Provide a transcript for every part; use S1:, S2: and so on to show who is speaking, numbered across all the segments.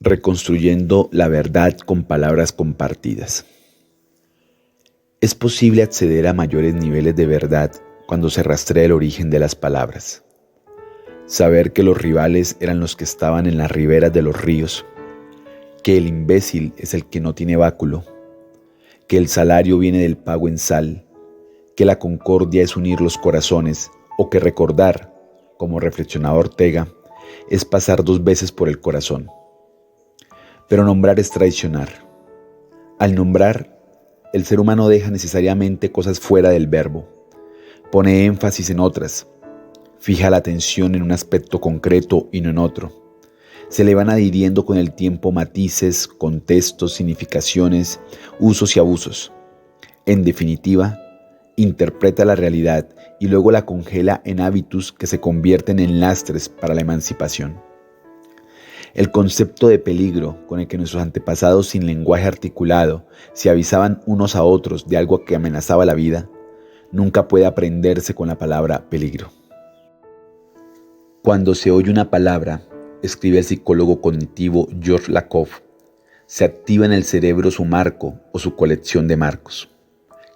S1: Reconstruyendo la verdad con palabras compartidas. Es posible acceder a mayores niveles de verdad cuando se rastrea el origen de las palabras. Saber que los rivales eran los que estaban en las riberas de los ríos, que el imbécil es el que no tiene báculo, que el salario viene del pago en sal, que la concordia es unir los corazones, o que recordar, como reflexionaba Ortega, es pasar 2 veces por el corazón. Pero nombrar es traicionar. Al nombrar, el ser humano deja necesariamente cosas fuera del verbo, pone énfasis en otras, fija la atención en un aspecto concreto y no en otro. Se le van adhiriendo con el tiempo matices, contextos, significaciones, usos y abusos. En definitiva, interpreta la realidad y luego la congela en hábitos que se convierten en lastres para la emancipación. El concepto de peligro con el que nuestros antepasados sin lenguaje articulado se avisaban unos a otros de algo que amenazaba la vida, nunca puede aprenderse con la palabra peligro. Cuando se oye una palabra, escribe el psicólogo cognitivo George Lakoff, se activa en el cerebro su marco o su colección de marcos.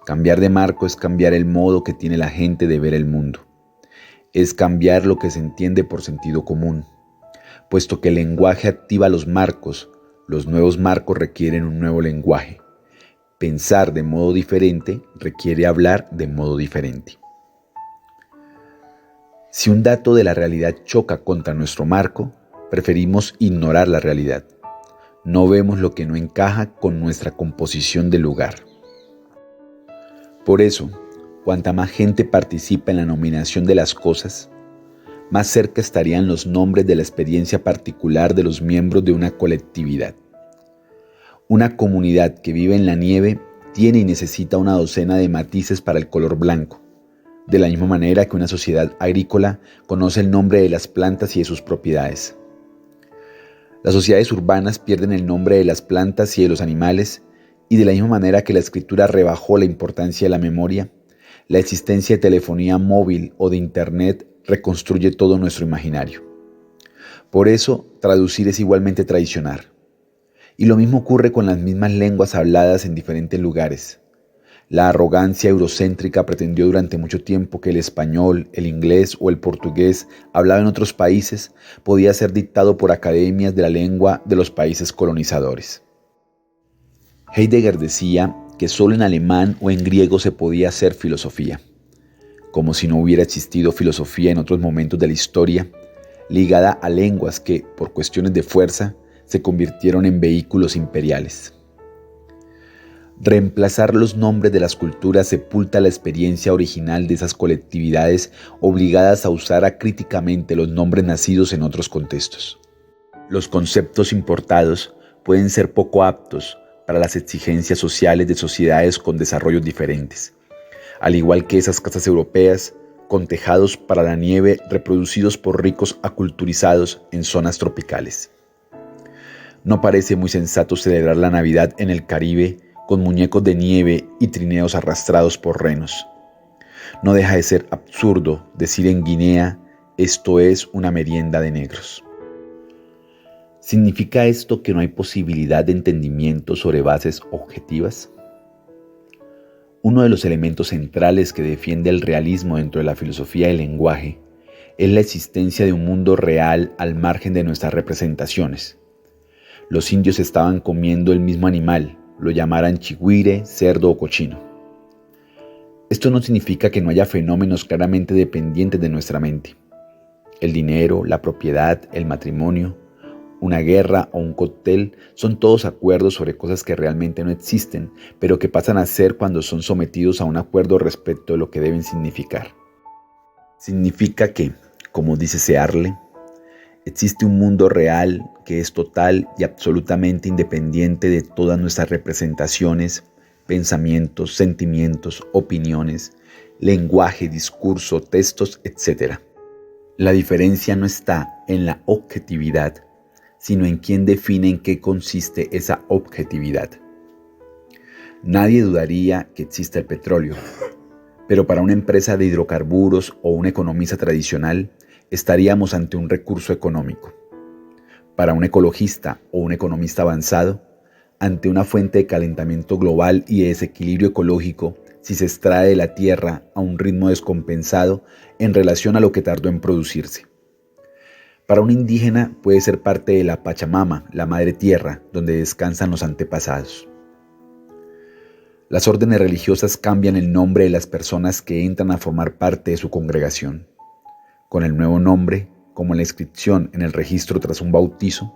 S1: Cambiar de marco es cambiar el modo que tiene la gente de ver el mundo. Es cambiar lo que se entiende por sentido común. Puesto que el lenguaje activa los marcos, los nuevos marcos requieren un nuevo lenguaje. Pensar de modo diferente requiere hablar de modo diferente. Si un dato de la realidad choca contra nuestro marco, preferimos ignorar la realidad. No vemos lo que no encaja con nuestra composición del lugar. Por eso, cuanta más gente participa en la nominación de las cosas, más cerca estarían los nombres de la experiencia particular de los miembros de una colectividad. Una comunidad que vive en la nieve tiene y necesita una docena de matices para el color blanco, de la misma manera que una sociedad agrícola conoce el nombre de las plantas y de sus propiedades. Las sociedades urbanas pierden el nombre de las plantas y de los animales, y de la misma manera que la escritura rebajó la importancia de la memoria, la existencia de telefonía móvil o de Internet reconstruye todo nuestro imaginario. Por eso, traducir es igualmente traicionar. Y lo mismo ocurre con las mismas lenguas habladas en diferentes lugares. La arrogancia eurocéntrica pretendió durante mucho tiempo que el español, el inglés o el portugués hablado en otros países podía ser dictado por academias de la lengua de los países colonizadores. Heidegger decía que solo en alemán o en griego se podía hacer filosofía, como si no hubiera existido filosofía en otros momentos de la historia, ligada a lenguas que, por cuestiones de fuerza, se convirtieron en vehículos imperiales. Reemplazar los nombres de las culturas sepulta la experiencia original de esas colectividades obligadas a usar acríticamente los nombres nacidos en otros contextos. Los conceptos importados pueden ser poco aptos para las exigencias sociales de sociedades con desarrollos diferentes, al igual que esas casas europeas con tejados para la nieve reproducidos por ricos aculturizados en zonas tropicales. No parece muy sensato celebrar la Navidad en el Caribe con muñecos de nieve y trineos arrastrados por renos. No deja de ser absurdo decir en Guinea, esto es una merienda de negros. ¿Significa esto que no hay posibilidad de entendimiento sobre bases objetivas? Uno de los elementos centrales que defiende el realismo dentro de la filosofía del lenguaje es la existencia de un mundo real al margen de nuestras representaciones. Los indios estaban comiendo el mismo animal, lo llamaran chigüire, cerdo o cochino. Esto no significa que no haya fenómenos claramente dependientes de nuestra mente. El dinero, la propiedad, el matrimonio, una guerra o un cóctel son todos acuerdos sobre cosas que realmente no existen, pero que pasan a ser cuando son sometidos a un acuerdo respecto de lo que deben significar. Significa que, como dice Searle, existe un mundo real que es total y absolutamente independiente de todas nuestras representaciones, pensamientos, sentimientos, opiniones, lenguaje, discurso, textos, etc. La diferencia no está en la objetividad, sino en quién define en qué consiste esa objetividad. Nadie dudaría que exista el petróleo, pero para una empresa de hidrocarburos o un economista tradicional, estaríamos ante un recurso económico. Para un ecologista o un economista avanzado, ante una fuente de calentamiento global y de desequilibrio ecológico, si se extrae de la tierra a un ritmo descompensado en relación a lo que tardó en producirse. Para un indígena puede ser parte de la Pachamama, la madre tierra, donde descansan los antepasados. Las órdenes religiosas cambian el nombre de las personas que entran a formar parte de su congregación. Con el nuevo nombre, como la inscripción en el registro tras un bautizo,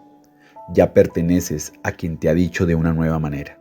S1: ya perteneces a quien te ha dicho de una nueva manera.